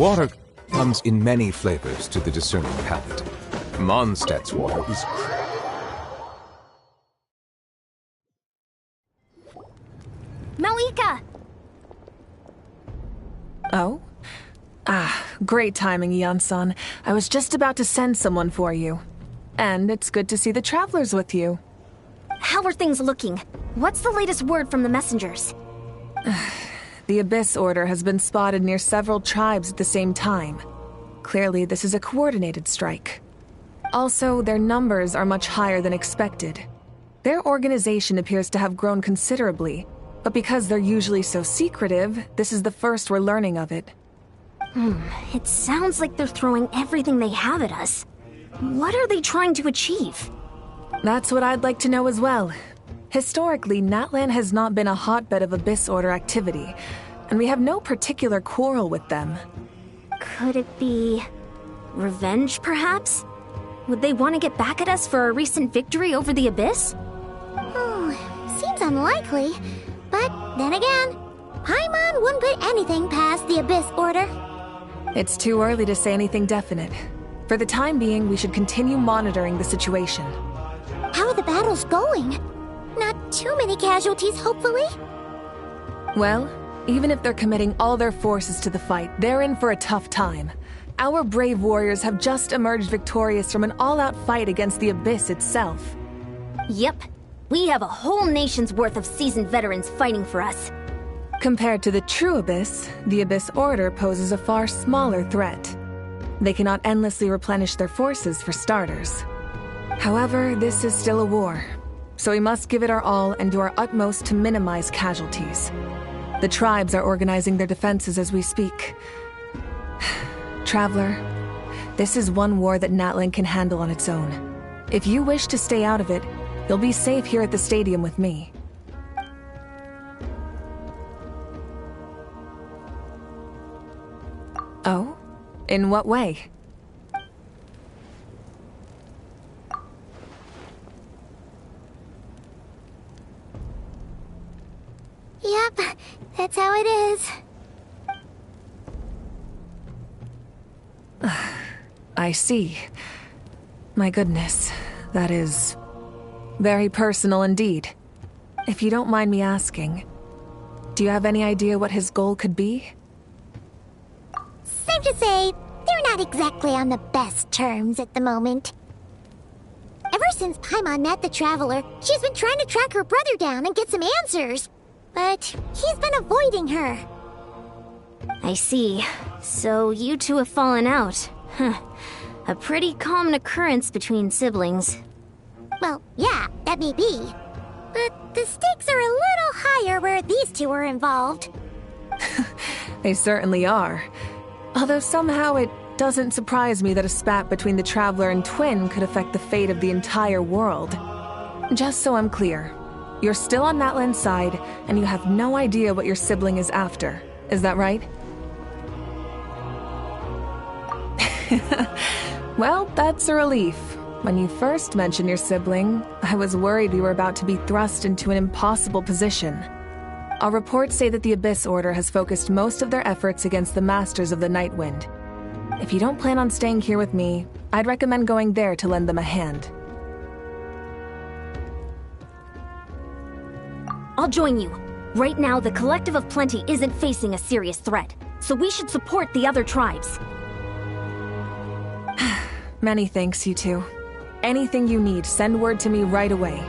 Water comes in many flavors to the discerning palate. Mondstadt's water is... Malika! Oh? Ah, great timing, Ian-san. I was just about to send someone for you. And it's good to see the travelers with you. How are things looking? What's the latest word from the messengers? The Abyss Order has been spotted near several tribes at the same time. Clearly, this is a coordinated strike. Also, their numbers are much higher than expected. Their organization appears to have grown considerably, but because they're usually so secretive, this is the first we're learning of it. It sounds like they're throwing everything they have at us. What are they trying to achieve? That's what I'd like to know as well. Historically, Natlan has not been a hotbed of Abyss Order activity, and we have no particular quarrel with them. Could it be... revenge, perhaps? Would they want to get back at us for a recent victory over the Abyss? Seems unlikely. But then again, Paimon wouldn't put anything past the Abyss Order. It's too early to say anything definite. For the time being, we should continue monitoring the situation. How are the battles going? Not too many casualties, hopefully? Well, even if they're committing all their forces to the fight, they're in for a tough time. Our brave warriors have just emerged victorious from an all-out fight against the Abyss itself. Yep. We have a whole nation's worth of seasoned veterans fighting for us. Compared to the true Abyss, the Abyss Order poses a far smaller threat. They cannot endlessly replenish their forces, for starters. However, this is still a war, so we must give it our all and do our utmost to minimize casualties. The tribes are organizing their defenses as we speak. Traveler, this is one war that Natlan can handle on its own. If you wish to stay out of it, you'll be safe here at the stadium with me. Oh? In what way? Yep, that's how it is. I see. My goodness, that is very personal indeed. If you don't mind me asking, do you have any idea what his goal could be? Safe to say, they're not exactly on the best terms at the moment. Ever since Paimon met the Traveler, she's been trying to track her brother down and get some answers. But he's been avoiding her. I see. So you two have fallen out. A pretty common occurrence between siblings. Well, yeah, that may be. But the stakes are a little higher where these two are involved. They certainly are. Although somehow it doesn't surprise me that a spat between the Traveler and Twin could affect the fate of the entire world. Just so I'm clear, you're still on Natlan's side, and you have no idea what your sibling is after. Is that right? Well, that's a relief. When you first mentioned your sibling, I was worried we were about to be thrust into an impossible position. Our reports say that the Abyss Order has focused most of their efforts against the Masters of the Nightwind. If you don't plan on staying here with me, I'd recommend going there to lend them a hand. I'll join you. Right now, the Collective of Plenty isn't facing a serious threat, so we should support the other tribes. Many thanks, you two. Anything you need, send word to me right away.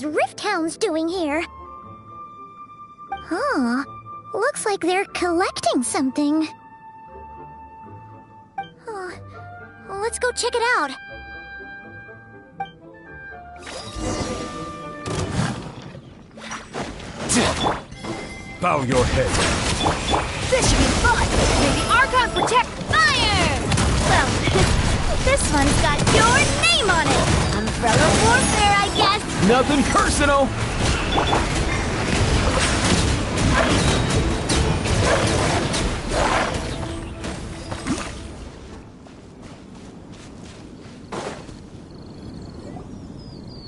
these Rift Hounds doing here? Huh. Looks like they're collecting something. Let's go check it out. Bow your head. This should be fun! May the Archon protect fire! Well, this one's got your name on it. Umbrella warfare, I guess. Nothing personal!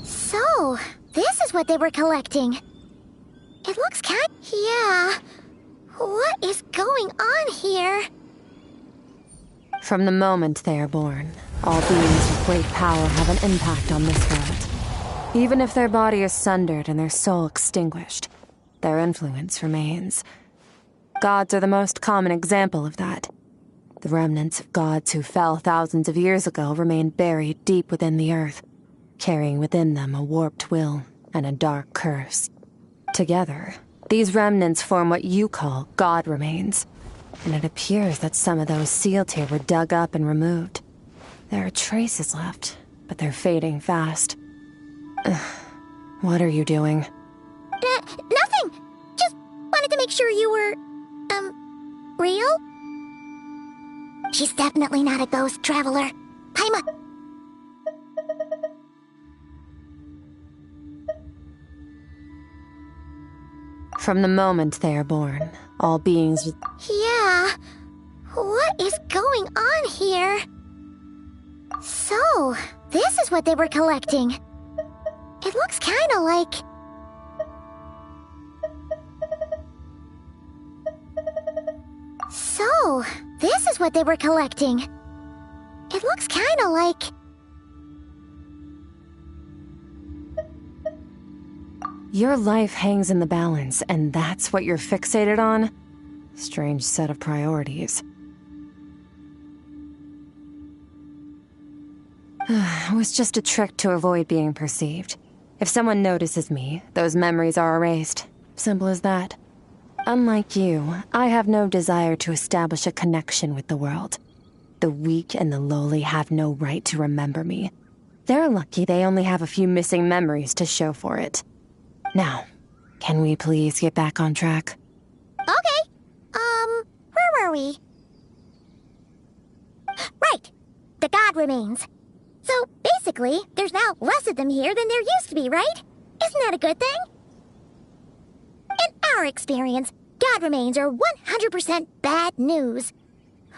So, this is what they were collecting. It looks Yeah. What is going on here? From the moment they are born, all beings with great power have an impact on this world. Even if their body is sundered and their soul extinguished, their influence remains. Gods are the most common example of that. The remnants of gods who fell thousands of years ago remain buried deep within the earth, carrying within them a warped will and a dark curse. Together, these remnants form what you call God remains, and it appears that some of those sealed here were dug up and removed. There are traces left, but they're fading fast. What are you doing? Nothing! Just wanted to make sure you were, real? She's definitely not a ghost traveler. Paimon! From the moment they are born, all beings with... Yeah. What is going on here? So, this is what they were collecting. It looks kinda like... So, this is what they were collecting. It looks kinda like... Your life hangs in the balance, and that's what you're fixated on? Strange set of priorities. It was just a trick to avoid being perceived. If someone notices me, those memories are erased. Simple as that. Unlike you, I have no desire to establish a connection with the world. The weak and the lowly have no right to remember me. They're lucky they only have a few missing memories to show for it. Now, can we please get back on track? Okay. Where were we? Right. The God remains. So, basically, there's now less of them here than there used to be, right? Isn't that a good thing? In our experience, God remains are 100% bad news.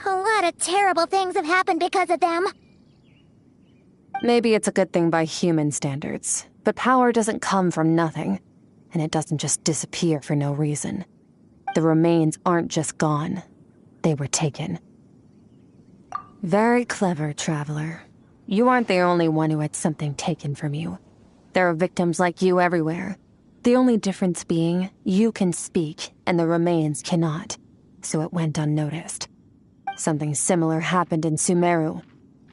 A lot of terrible things have happened because of them. Maybe it's a good thing by human standards, but power doesn't come from nothing, and it doesn't just disappear for no reason. The remains aren't just gone. They were taken. Very clever, Traveler. You aren't the only one who had something taken from you. There are victims like you everywhere. The only difference being, you can speak, and the remains cannot, so it went unnoticed. Something similar happened in Sumeru.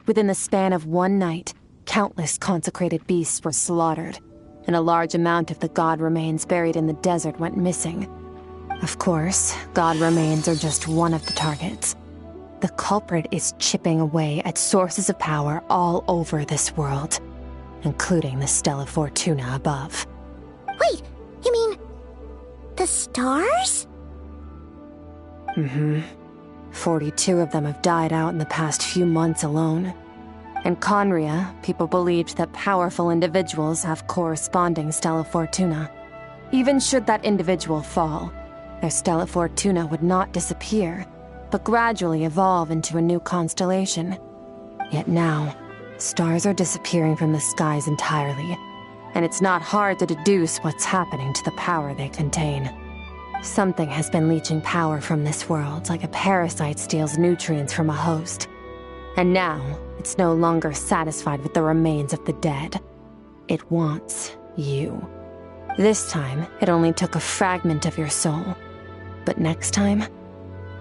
Within the span of one night, countless consecrated beasts were slaughtered, and a large amount of the God remains buried in the desert went missing. Of course, God remains are just one of the targets. The culprit is chipping away at sources of power all over this world, including the Stella Fortuna above. Wait, you mean... the stars? 42 of them have died out in the past few months alone. In Conria, people believed that powerful individuals have corresponding Stella Fortuna. Even should that individual fall, their Stella Fortuna would not disappear, but gradually evolve into a new constellation. Yet now, stars are disappearing from the skies entirely, and it's not hard to deduce what's happening to the power they contain. Something has been leeching power from this world like a parasite steals nutrients from a host. And now, it's no longer satisfied with the remains of the dead. It wants you. This time, it only took a fragment of your soul. But next time,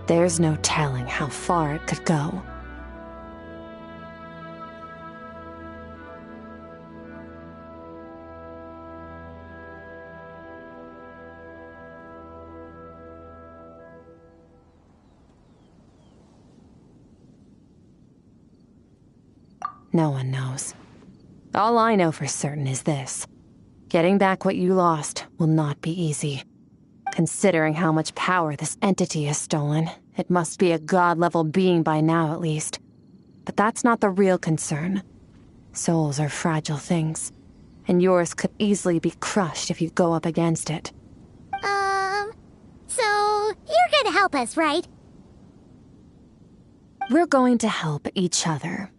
there's no telling how far it could go. No one knows. All I know for certain is this. Getting back what you lost will not be easy. Considering how much power this entity has stolen, it must be a god-level being by now at least. But that's not the real concern. Souls are fragile things, and yours could easily be crushed if you go up against it. So you're gonna help us, right? We're going to help each other.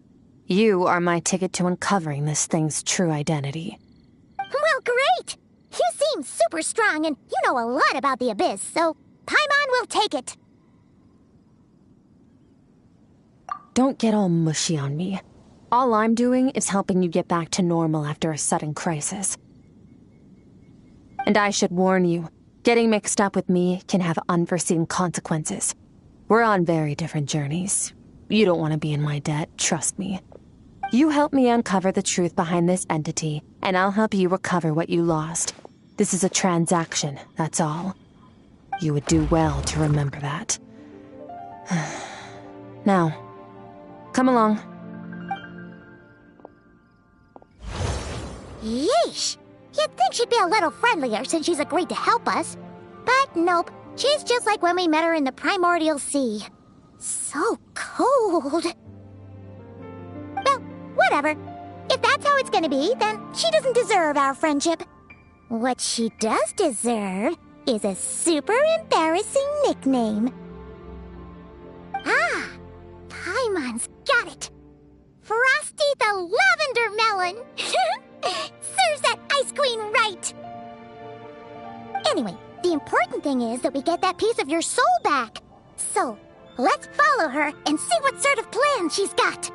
You are my ticket to uncovering this thing's true identity. Well, great! You seem super strong and you know a lot about the Abyss, so Paimon will take it. Don't get all mushy on me. All I'm doing is helping you get back to normal after a sudden crisis. And I should warn you, getting mixed up with me can have unforeseen consequences. We're on very different journeys. You don't want to be in my debt, trust me. You help me uncover the truth behind this entity, and I'll help you recover what you lost. This is a transaction, that's all. You would do well to remember that. Now, come along. Yeesh! You'd think she'd be a little friendlier since she's agreed to help us. But nope, she's just like when we met her in the Primordial Sea. So cold. Well, whatever. If that's how it's gonna be, then she doesn't deserve our friendship. What she does deserve is a super embarrassing nickname. Ah! Paimon's got it! Frosty the Lavender Melon! Serves that Ice Queen right! Anyway, the important thing is that we get that piece of your soul back. So, let's follow her and see what sort of plan she's got.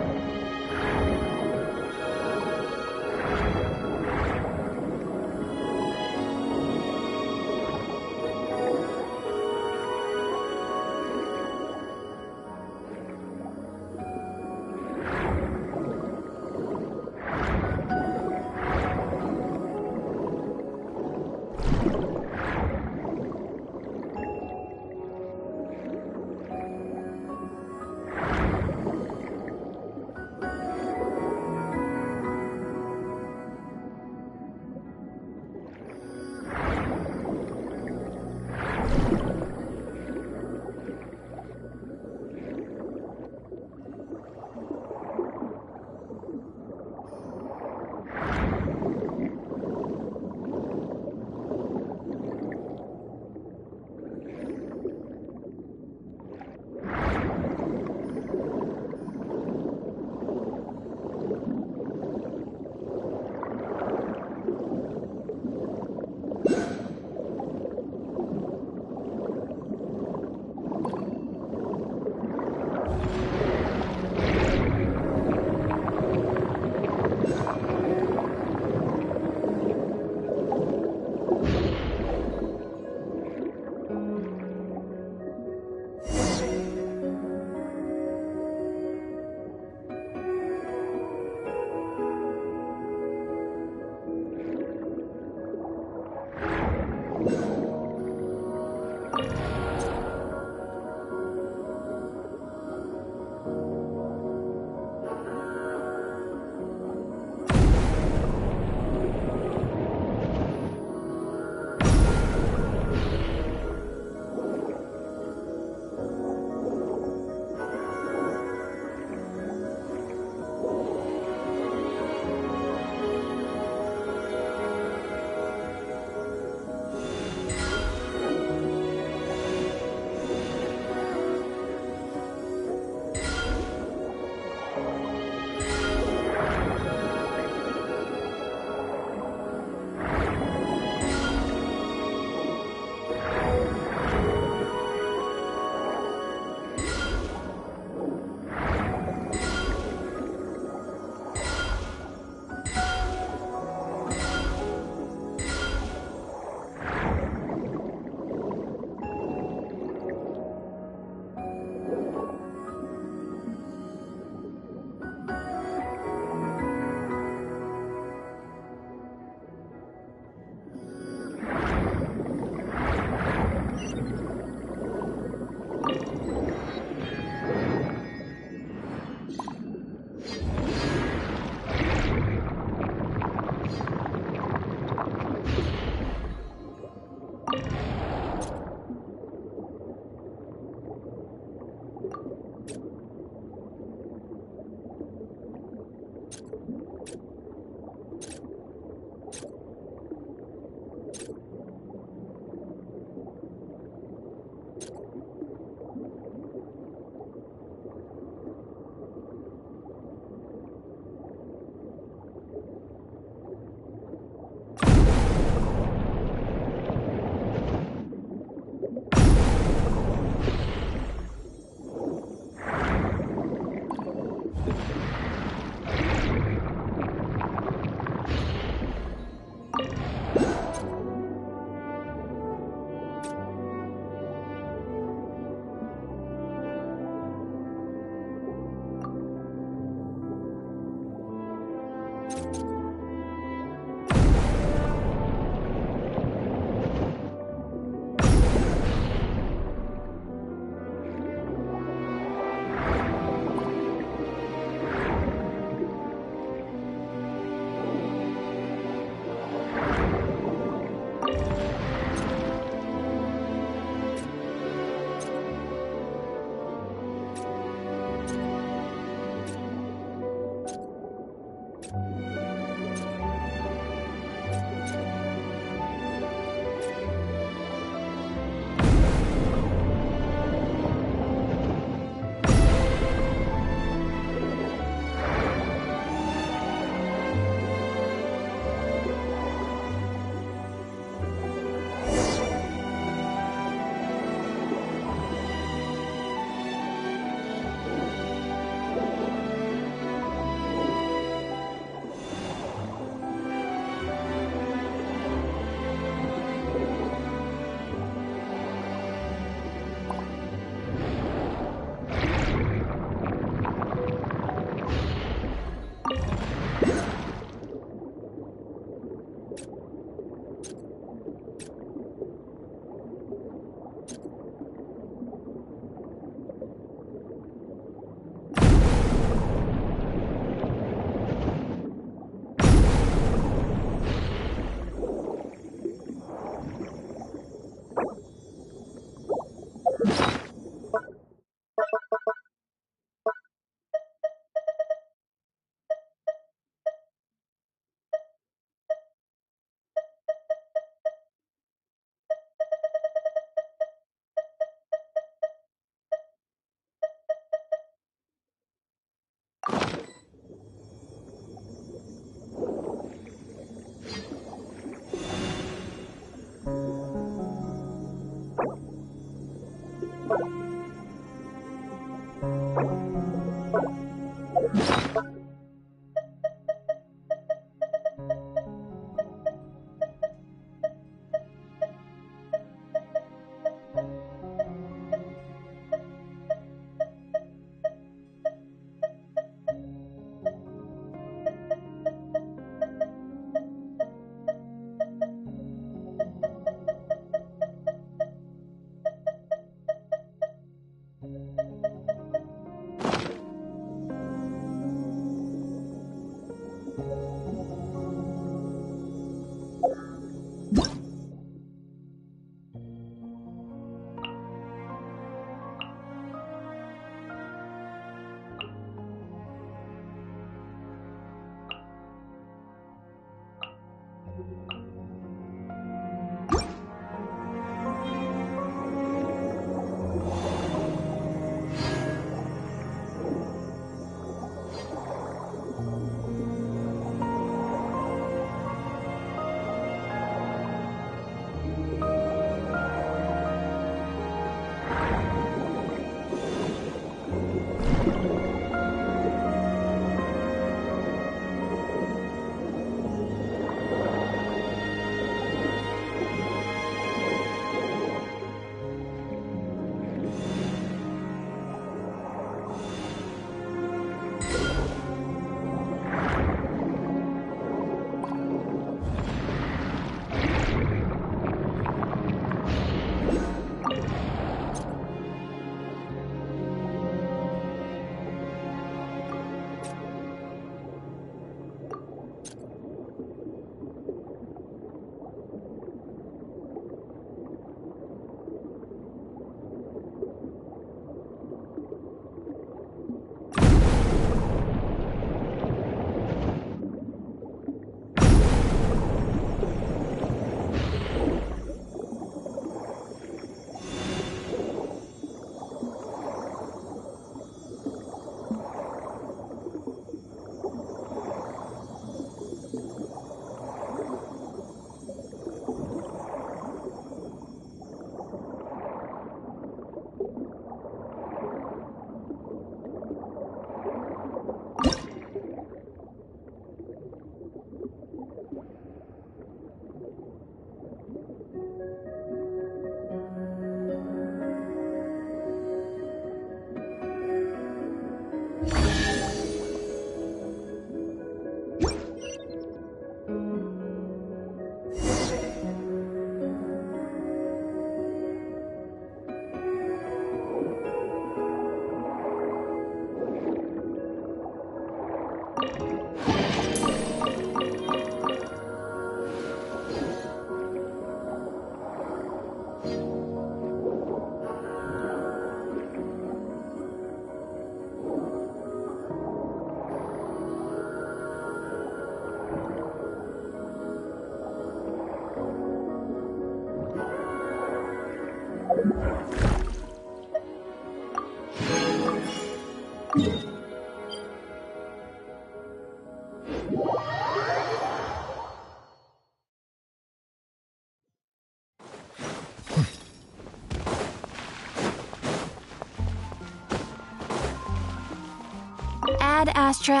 Ad Astra.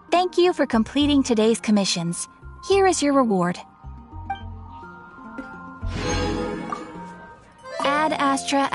Thank you for completing today's commissions. Here is your reward. Ad Astra.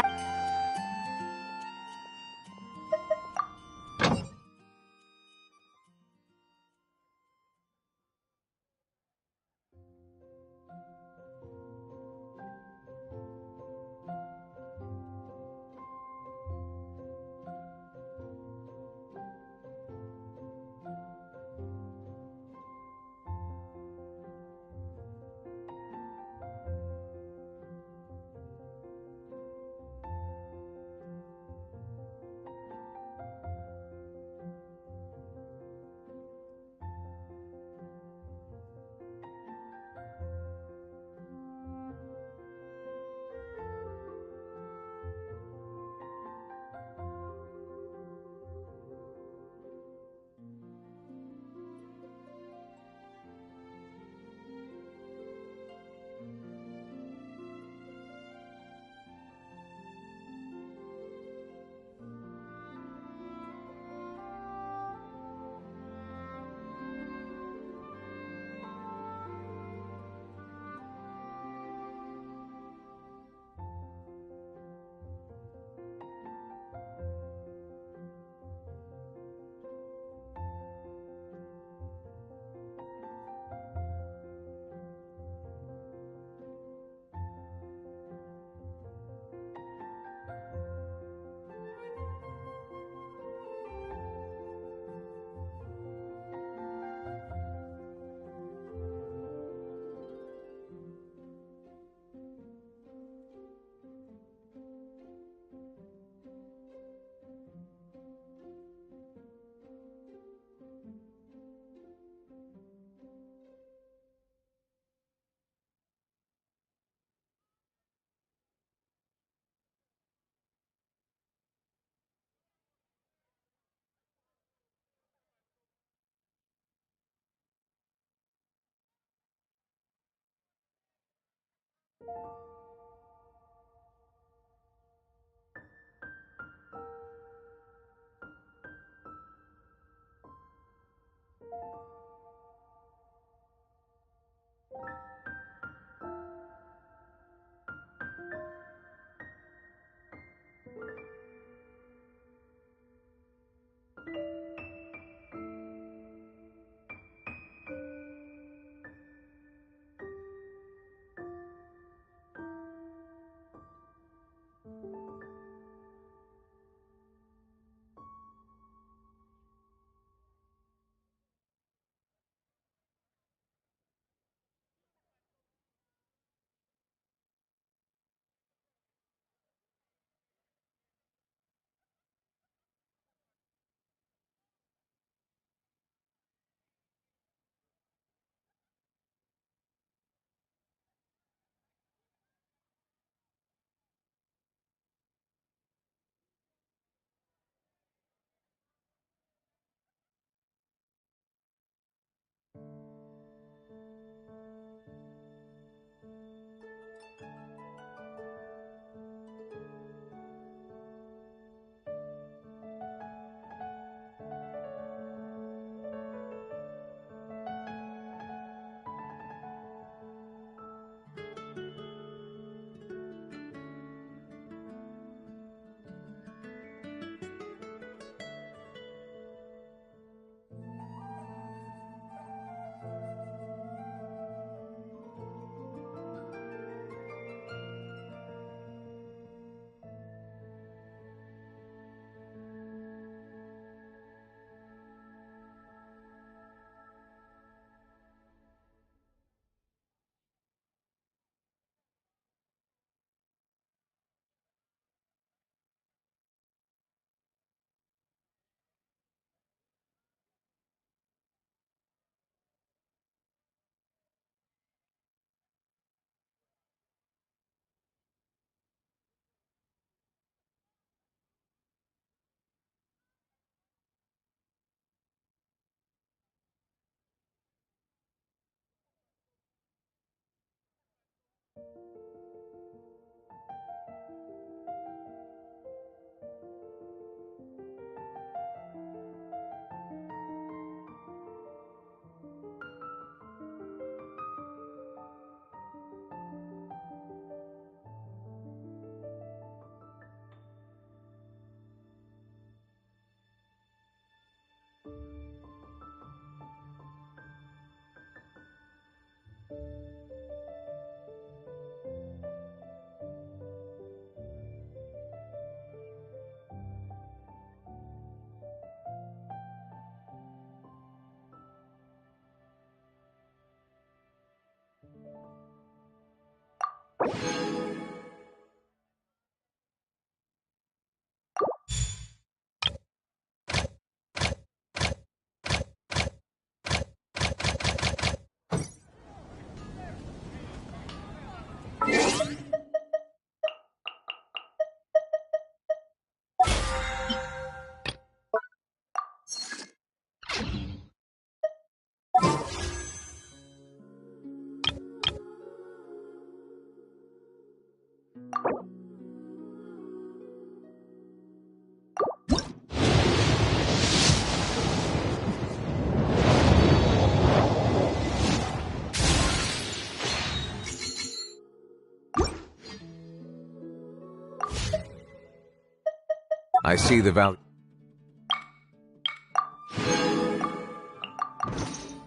I see the value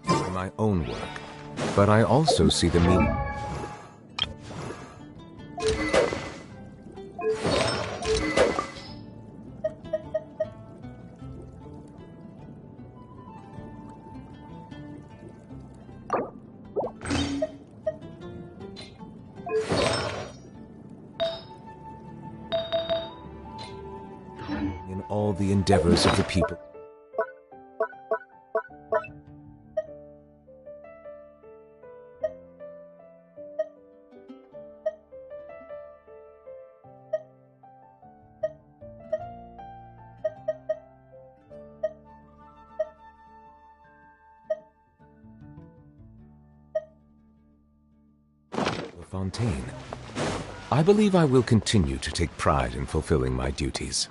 in my own work, but I also see the meaning. In all the endeavors of the people. Fontaine. I believe I will continue to take pride in fulfilling my duties.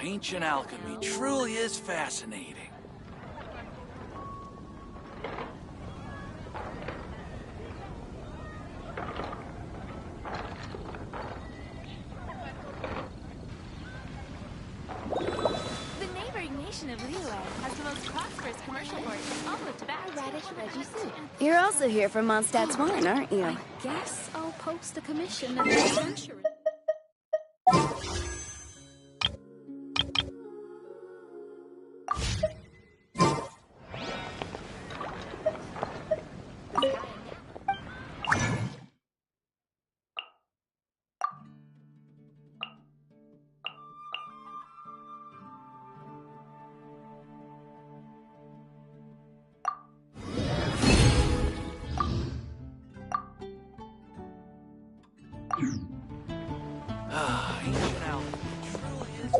Ancient alchemy truly is fascinating. The neighboring nation of Liyue has the most prosperous commercial port in all of tobacco. Radish veggie soup. You're also here for Mondstadt's wine, aren't you? Guess I'll post a commission at the century. Ancient alchemy truly is.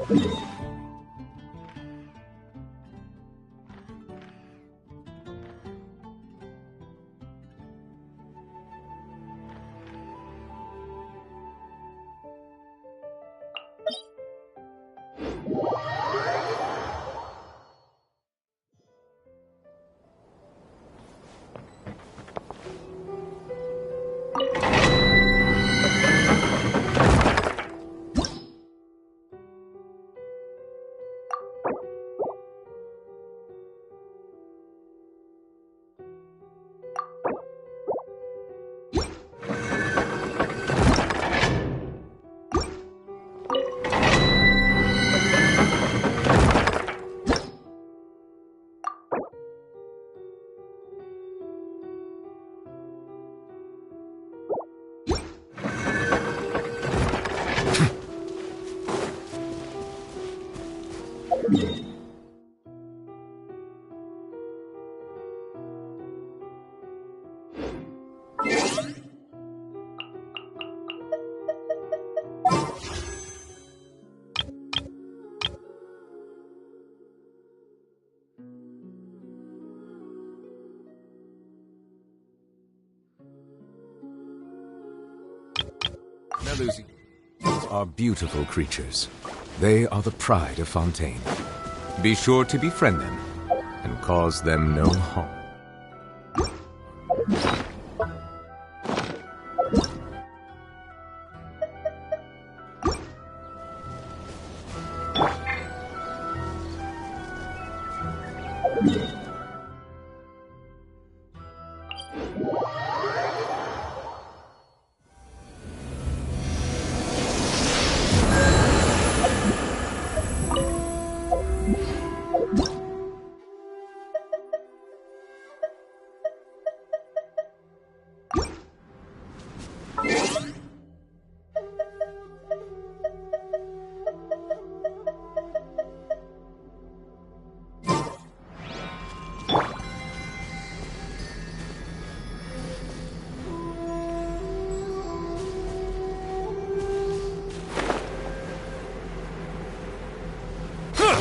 Melusi are beautiful creatures. They are the pride of Fontaine. Be sure to befriend them and cause them no harm.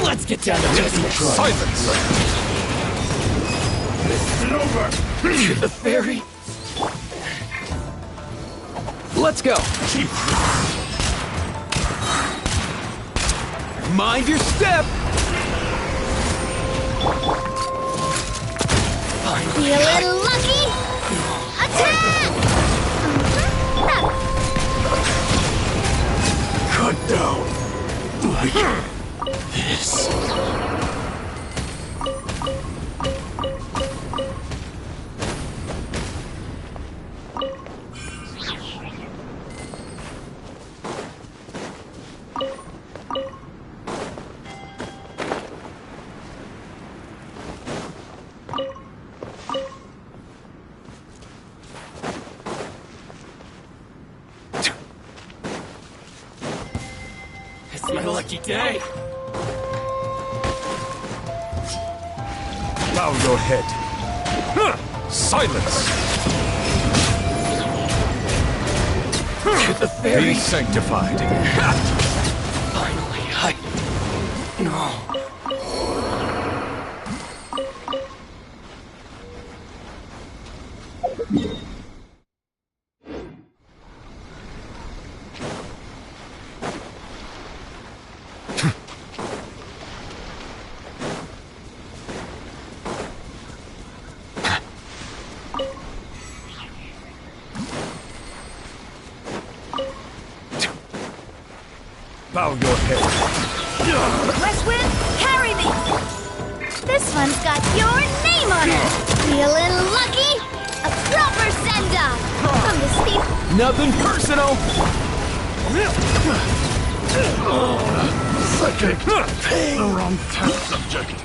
Let's get down to business. Silence! This isn't over! The fairy? Let's go! Mind your step! You little lucky! Attack! Cut down! Like this. It's my lucky day. Bow your head. Silence! The fairy. Be sanctified. Finally, No. Bow your head. Westwind, carry me! This one's got your name on it! Feeling lucky? A proper send-off! From the steep... Nothing personal! Psychic! The wrong test subject.